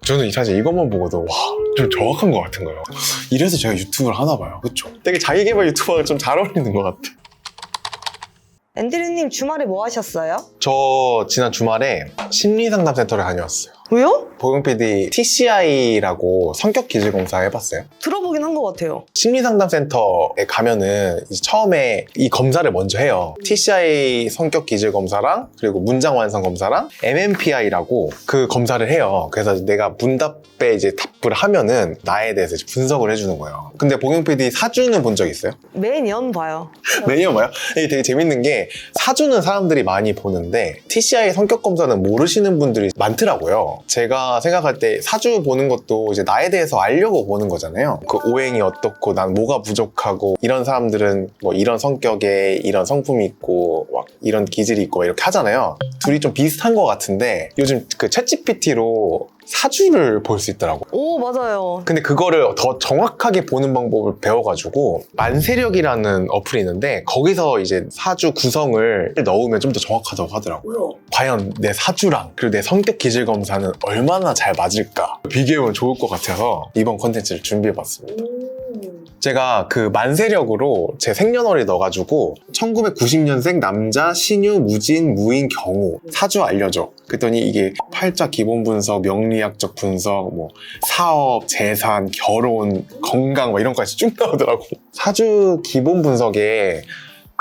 저는 사실 이것만 보고도 와, 좀 정확한 것 같은 거예요. 이래서 제가 유튜브를 하나 봐요. 그쵸? 되게 자기개발 유튜버가 좀 잘 어울리는 것 같아. 앤드류님 주말에 뭐 하셨어요? 저 지난 주말에 심리상담센터를 다녀왔어요. 왜요? 보경 PD TCI라고 성격 기질 검사 해봤어요? 들어보긴 한 것 같아요. 심리상담센터에 가면은 이제 처음에 이 검사를 먼저 해요. TCI 성격 기질 검사랑 그리고 문장 완성 검사랑 MMPI라고 그 검사를 해요. 그래서 내가 문답에 이제 답을 하면은 나에 대해서 이제 분석을 해주는 거예요. 근데 보경 PD 사주는 본 적 있어요? 매년 봐요. 매년 봐요? 이게 되게 재밌는 게 사주는 사람들이 많이 보는데 TCI 성격 검사는 모르시는 분들이 많더라고요. 제가 생각할 때 사주 보는 것도 이제 나에 대해서 알려고 보는 거잖아요. 그 오행이 어떻고 난 뭐가 부족하고 이런 사람들은 뭐 이런 성격에 이런 성품이 있고 막 이런 기질이 있고 이렇게 하잖아요. 둘이 좀 비슷한 것 같은데 요즘 그 챗GPT로 사주를 볼 수 있더라고. 오, 맞아요. 근데 그거를 더 정확하게 보는 방법을 배워가지고 만세력이라는 어플이 있는데 거기서 이제 사주 구성을 넣으면 좀 더 정확하다고 하더라고요. 과연 내 사주랑 그리고 내 성격 기질 검사는 얼마나 잘 맞을까 비교해보면 좋을 것 같아서 이번 컨텐츠를 준비해봤습니다. 제가 그 만세력으로 제 생년월일 넣어가지고 1990년생 남자 신유 무진 무인 경우 사주 알려줘. 그랬더니 이게 팔자 기본 분석, 명리학적 분석, 뭐 사업, 재산, 결혼, 건강 뭐 이런 거까지 쭉 나오더라고. 사주 기본 분석에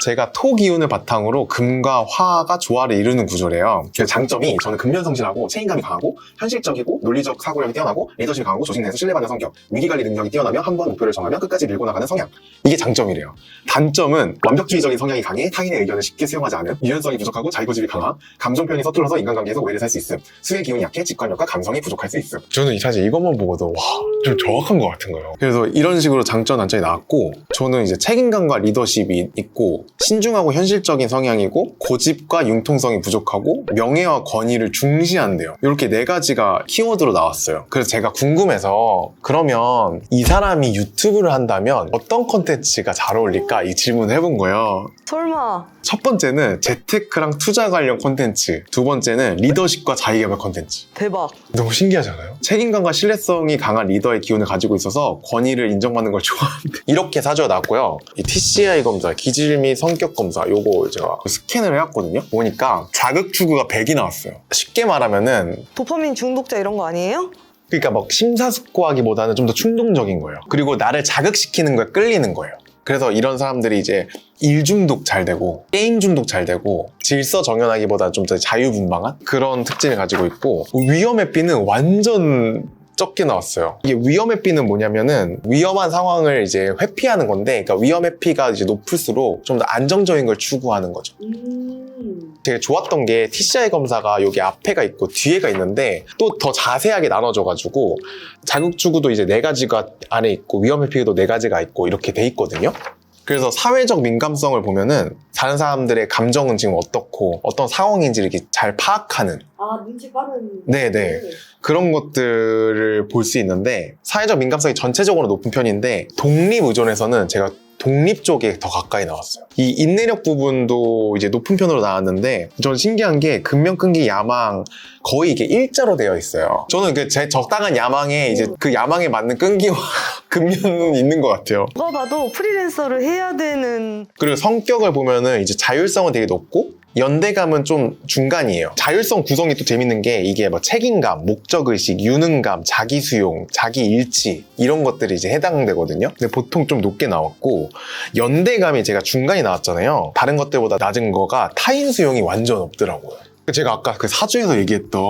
제가 토 기운을 바탕으로 금과 화가 조화를 이루는 구조래요. 그 장점이 저는 근면성실하고 책임감이 강하고 현실적이고 논리적 사고력이 뛰어나고 리더십이 강하고 조직 내에서 신뢰받는 성격, 위기관리 능력이 뛰어나며 한 번 목표를 정하면 끝까지 밀고 나가는 성향. 이게 장점이래요. 단점은 완벽주의적인 성향이 강해 타인의 의견을 쉽게 수용하지 않음, 유연성이 부족하고 자기고집이 강함, 감정 표현이 서툴러서 인간관계에서 오해를 살 수 있음, 수의 기운이 약해 직관력과 감성이 부족할 수 있음. 저는 사실 이것만 보고도 와, 좀 정확한 것 같은 거예요. 그래서 이런 식으로 장점 단점이 나왔고 저는 이제 책임감과 리더십이 있고 신중하고 현실적인 성향이고 고집과 융통성이 부족하고 명예와 권위를 중시한대요. 이렇게 4가지가 키워드로 나왔어요. 그래서 제가 궁금해서 그러면 이 사람이 유튜브를 한다면 어떤 콘텐츠가 잘 어울릴까 이 질문을 해본 거예요. 설마. 첫 번째는 재테크랑 투자 관련 콘텐츠, 두 번째는 리더십과 자기개발 콘텐츠. 대박. 너무 신기하잖아요? 책임감과 신뢰성이 강한 리더의 기운을 가지고 있어서 권위를 인정받는 걸 좋아하는데 이렇게 사주가 나왔고요. 이 TCI 검사, 기질 및 성격 검사 요거 제가 스캔을 해왔거든요. 보니까 자극 추구가 100이 나왔어요. 쉽게 말하면은 도파민 중독자 이런 거 아니에요? 그러니까 막 심사숙고하기보다는 좀 더 충동적인 거예요. 그리고 나를 자극시키는 거에 끌리는 거예요. 그래서 이런 사람들이 이제 일 중독 잘 되고 게임 중독 잘 되고 질서 정연하기보다 좀 더 자유분방한 그런 특징을 가지고 있고 위험의 B는 완전 적게 나왔어요. 이게 위험의 B는 뭐냐면은 위험한 상황을 이제 회피하는 건데 그러니까 위험의 P가 이제 높을수록 좀 더 안정적인 걸 추구하는 거죠. 되게 좋았던 게 TCI 검사가 여기 앞에가 있고 뒤에가 있는데 또 더 자세하게 나눠져가지고 자극 추구도 이제 4가지가 안에 있고 위험의 P도 4가지가 있고 이렇게 돼 있거든요. 그래서 사회적 민감성을 보면은 다른 사람들의 감정은 지금 어떻고 어떤 상황인지 이렇게 잘 파악하는 눈치 빠른. 네네 그런 것들을 볼 수 있는데 사회적 민감성이 전체적으로 높은 편인데 독립의존에서는 제가 독립 쪽에 더 가까이 나왔어요. 이 인내력 부분도 이제 높은 편으로 나왔는데 전 신기한 게 근면 끈기 야망 거의 이게 일자로 되어 있어요. 저는 그 제 적당한 야망에 이제 그 야망에 맞는 끈기와 근면은 있는 것 같아요. 누가 봐도 프리랜서를 해야 되는. 그리고 성격을 보면은 이제 자율성은 되게 높고 연대감은 좀 중간이에요. 자율성 구성이 또 재밌는 게 이게 뭐 책임감, 목적의식, 유능감, 자기수용, 자기일치 이런 것들이 이제 해당되거든요. 근데 보통 좀 높게 나왔고 연대감이 제가 중간이 나왔잖아요. 다른 것들보다 낮은 거가 타인수용이 완전 없더라고요. 제가 아까 그 사주에서 얘기했던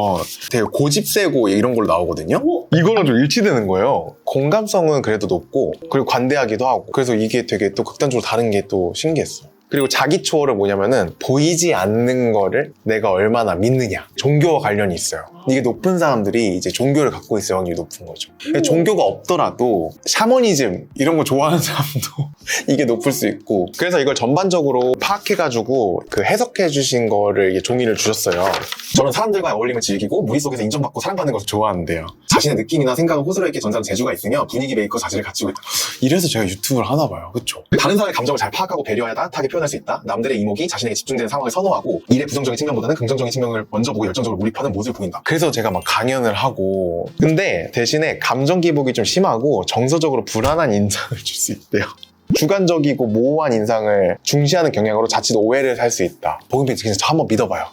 되게 고집 세고 이런 걸로 나오거든요. 이거랑 좀 일치되는 거예요. 공감성은 그래도 높고 그리고 관대하기도 하고 그래서 이게 되게 또 극단적으로 다른 게 또 신기했어요. 그리고 자기 초월은 뭐냐면은 보이지 않는 거를 내가 얼마나 믿느냐. 종교와 관련이 있어요. 이게 높은 사람들이 이제 종교를 갖고 있을 확률이 높은 거죠. 종교가 없더라도 샤머니즘 이런 거 좋아하는 사람도 이게 높을 수 있고 그래서 이걸 전반적으로 파악해가지고 그 해석해 주신 거를 종이를 주셨어요. 저는 사람들과의 어울림을 즐기고 무리 속에서 인정받고 사랑받는 것을 좋아하는데요. 자신의 느낌이나 생각을 호소력 있게 전달하는 재주가 있으며 분위기 메이커 자질을 갖추고 있다. 이래서 제가 유튜브를 하나 봐요. 그쵸? 다른 사람의 감정을 잘 파악하고 배려하여 따뜻하게 표현할 수 있다. 남들의 이목이 자신에게 집중되는 상황을 선호하고 일의 부정적인 측면보다는 긍정적인 측면을 먼저 보고 열정적으로 몰입하는 모습을 보인다. 그래서 제가 막 강연을 하고 근데 대신에 감정 기복이 좀 심하고 정서적으로 불안한 인상을 줄 수 있대요. 주관적이고 모호한 인상을 중시하는 경향으로 자칫 오해를 살 수 있다. 보금필 그냥 저 한번 믿어봐요.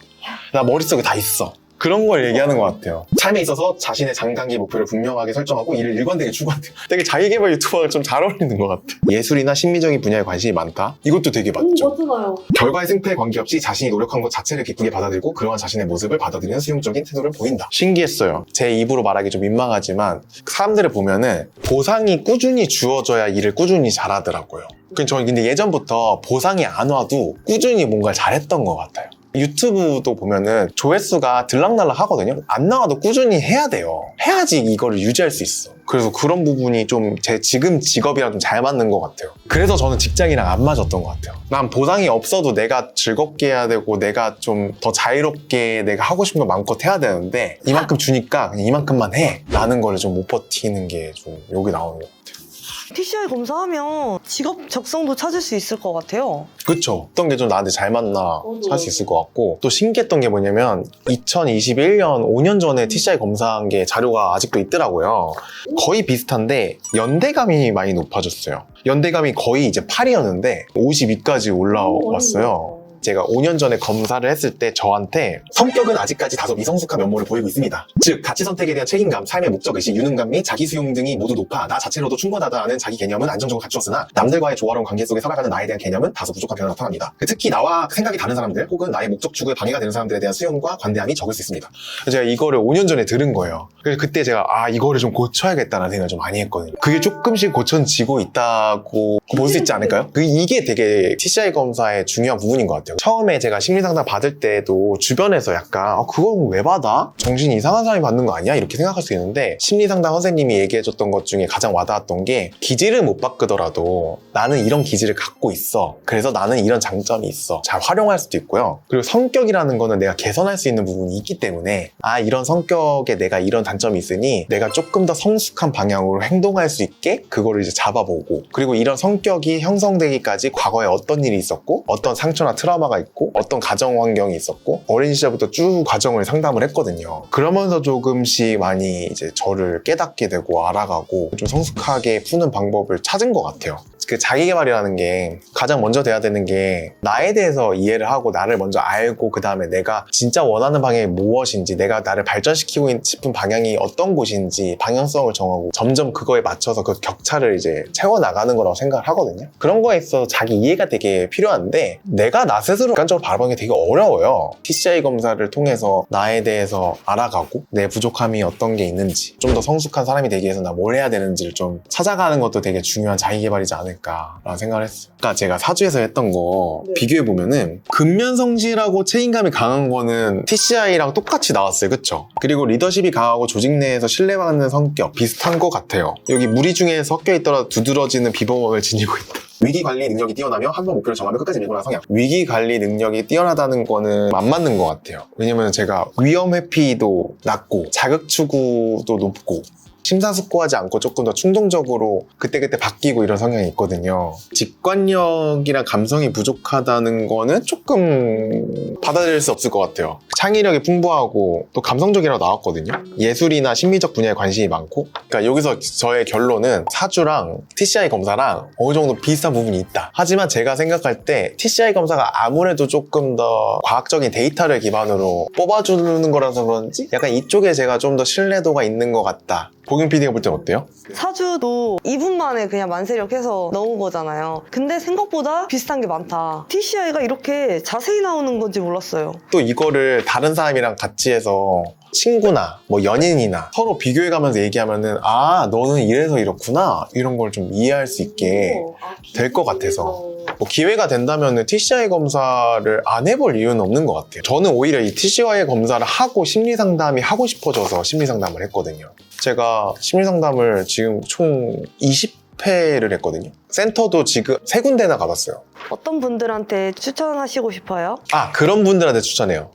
나 머릿속에 다 있어. 그런 걸 얘기하는 것 같아요. 삶에 있어서 자신의 장단기 목표를 분명하게 설정하고 이를 일관되게 추구한대요. 되게 자기개발 유튜버랑 좀 잘 어울리는 것 같아. 예술이나 심미적인 분야에 관심이 많다. 이것도 되게 맞죠. 맞잖아요. 결과의 승패에 관계없이 자신이 노력한 것 자체를 기쁘게 받아들이고 그러한 자신의 모습을 받아들이는 수용적인 태도를 보인다. 신기했어요. 제 입으로 말하기 좀 민망하지만 사람들을 보면은 보상이 꾸준히 주어져야 일을 꾸준히 잘하더라고요. 저는 근데 예전부터 보상이 안 와도 꾸준히 뭔가를 잘했던 것 같아요. 유튜브도 보면은 조회수가 들락날락 하거든요. 안 나와도 꾸준히 해야 돼요. 해야지 이거를 유지할 수 있어. 그래서 그런 부분이 좀 제 지금 직업이랑 좀 잘 맞는 것 같아요. 그래서 저는 직장이랑 안 맞았던 것 같아요. 난 보상이 없어도 내가 즐겁게 해야 되고 내가 좀 더 자유롭게 내가 하고 싶은 거 마음껏 해야 되는데 이만큼 주니까 그냥 이만큼만 해 라는 걸 좀 못 버티는 게 좀 여기 나오는 것 같아요. TCI 검사하면 직업 적성도 찾을 수 있을 것 같아요. 그쵸. 어떤 게 좀 나한테 잘 맞나 할 수 있을 것 같고 또 신기했던 게 뭐냐면 2021년 5년 전에 TCI 검사한 게 자료가 아직도 있더라고요. 거의 비슷한데 연대감이 많이 높아졌어요. 연대감이 거의 이제 8이었는데 52까지 올라왔어요. 제가 5년 전에 검사를 했을 때 저한테 성격은 아직까지 다소 미성숙한 면모를 보이고 있습니다. 즉 가치 선택에 대한 책임감, 삶의 목적의식, 유능감 및 자기 수용 등이 모두 높아 나 자체로도 충분하다는 자기 개념은 안정적으로 갖추었으나 남들과의 조화로운 관계 속에 살아가는 나에 대한 개념은 다소 부족한 변화가 나타납니다. 특히 나와 생각이 다른 사람들 혹은 나의 목적 추구에 방해가 되는 사람들에 대한 수용과 관대함이 적을 수 있습니다. 제가 이거를 5년 전에 들은 거예요. 그래서 그때 제가 이거를 좀 고쳐야겠다는 생각을 좀 많이 했거든요. 그게 조금씩 고쳐지고 있다고 볼 수 있지 않을까요? 이게 되게 TCI 검사의 중요한 부분인 것 같아요. 처음에 제가 심리상담 받을 때도 주변에서 약간 그걸 왜 받아? 정신이 이상한 사람이 받는 거 아니야? 이렇게 생각할 수 있는데 심리상담 선생님이 얘기해줬던 것 중에 가장 와닿았던 게 기질을 못 바꾸더라도 나는 이런 기질을 갖고 있어. 그래서 나는 이런 장점이 있어. 잘 활용할 수도 있고요. 그리고 성격이라는 거는 내가 개선할 수 있는 부분이 있기 때문에 이런 성격에 내가 이런 단점이 있으니 내가 조금 더 성숙한 방향으로 행동할 수 있게 그거를 이제 잡아보고 그리고 이런 성격이 형성되기까지 과거에 어떤 일이 있었고 어떤 상처나 트라우마가 있고 어떤 가정 환경이 있었고 어린 시절부터 쭉 과정을 상담을 했거든요. 그러면서 조금씩 많이 이제 저를 깨닫게 되고 알아가고 좀 성숙하게 푸는 방법을 찾은 것 같아요. 그 자기개발이라는 게 가장 먼저 돼야 되는 게 나에 대해서 이해를 하고 나를 먼저 알고 그 다음에 내가 진짜 원하는 방향이 무엇인지 내가 나를 발전시키고 싶은 방향이 어떤 곳인지 방향성을 정하고 점점 그거에 맞춰서 그 격차를 이제 채워나가는 거라고 생각을 하거든요. 그런 거에 있어서 자기 이해가 되게 필요한데 내가 나 스스로 객관적으로 바라보는 게 되게 어려워요. TCI 검사를 통해서 나에 대해서 알아가고 내 부족함이 어떤 게 있는지 좀 더 성숙한 사람이 되기 위해서 나 뭘 해야 되는지를 좀 찾아가는 것도 되게 중요한 자기개발이지 않을까라는 생각을 했어요. 아까 제가 사주에서 했던 거 비교해보면은 근면성실하고 책임감이 강한 거는 TCI랑 똑같이 나왔어요. 그쵸? 그리고 리더십이 강하고 조직 내에서 신뢰받는 성격 비슷한 것 같아요. 여기 무리 중에 섞여 있더라도 두드러지는 비범함을 지니고 있다. 위기관리 능력이 뛰어나며 한 번 목표를 정하면 끝까지 밀고 나가는 성향. 위기관리 능력이 뛰어나다는 거는 안 맞는 것 같아요. 왜냐면 제가 위험 회피도 낮고 자극 추구도 높고 심사숙고하지 않고 조금 더 충동적으로 그때그때 바뀌고 이런 성향이 있거든요. 직관력이랑 감성이 부족하다는 거는 조금 받아들일 수 없을 것 같아요. 창의력이 풍부하고 또 감성적이라고 나왔거든요. 예술이나 심미적 분야에 관심이 많고 그러니까 여기서 저의 결론은 사주랑 TCI 검사랑 어느 정도 비슷한 부분이 있다. 하지만 제가 생각할 때 TCI 검사가 아무래도 조금 더 과학적인 데이터를 기반으로 뽑아주는 거라서 그런지 약간 이쪽에 제가 좀 더 신뢰도가 있는 것 같다. 보경 PD가 볼 땐 어때요? 사주도 2분 만에 그냥 만세력 해서 넣은 거잖아요. 근데 생각보다 비슷한 게 많다. TCI가 이렇게 자세히 나오는 건지 몰랐어요. 또 이거를 다른 사람이랑 같이 해서 친구나 뭐 연인이나 서로 비교해가면서 얘기하면은 너는 이래서 이렇구나 이런 걸 좀 이해할 수 있게 될 것 같아서 뭐 기회가 된다면 TCI 검사를 안 해볼 이유는 없는 것 같아요. 저는 오히려 이 TCI 검사를 하고 심리상담이 하고 싶어져서 심리상담을 했거든요. 제가 심리상담을 지금 총 20회를 했거든요. 센터도 지금 3군데나 가봤어요. 어떤 분들한테 추천하시고 싶어요? 그런 분들한테 추천해요.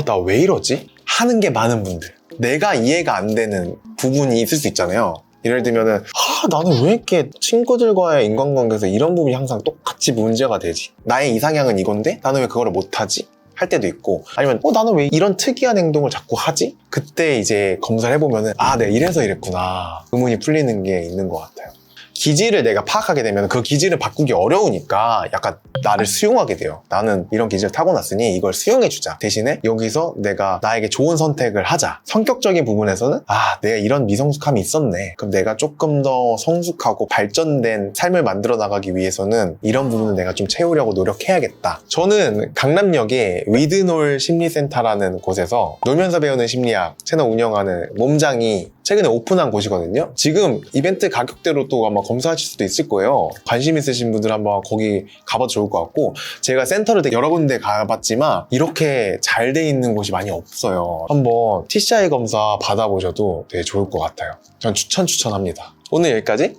나 왜 이러지? 하는 게 많은 분들. 내가 이해가 안 되는 부분이 있을 수 있잖아요. 예를 들면은 나는 왜 이렇게 친구들과의 인간관계에서 이런 부분이 항상 똑같이 문제가 되지? 나의 이상향은 이건데 나는 왜 그거를 못하지? 할 때도 있고, 아니면 나는 왜 이런 특이한 행동을 자꾸 하지? 그때 이제 검사를 해보면은 내가 이래서 이랬구나, 의문이 풀리는 게 있는 것 같아요. 기질을 내가 파악하게 되면 그 기질을 바꾸기 어려우니까 약간 나를 수용하게 돼요. 나는 이런 기질을 타고났으니 이걸 수용해주자. 대신에 여기서 내가 나에게 좋은 선택을 하자. 성격적인 부분에서는 내가 이런 미성숙함이 있었네. 그럼 내가 조금 더 성숙하고 발전된 삶을 만들어 나가기 위해서는 이런 부분을 내가 좀 채우려고 노력해야겠다. 저는 강남역에 위드놀 심리센터라는 곳에서 놀면서 배우는 심리학 채널 운영하는 몸장이 최근에 오픈한 곳이거든요. 지금 이벤트 가격대로 또 아마 검사하실 수도 있을 거예요. 관심 있으신 분들 한번 거기 가봐도 좋을 것 같고, 제가 센터를 되게 여러 군데 가봤지만 이렇게 잘 돼 있는 곳이 많이 없어요. 한번 TCI 검사 받아보셔도 되게 좋을 것 같아요. 전 추천합니다. 오늘 여기까지.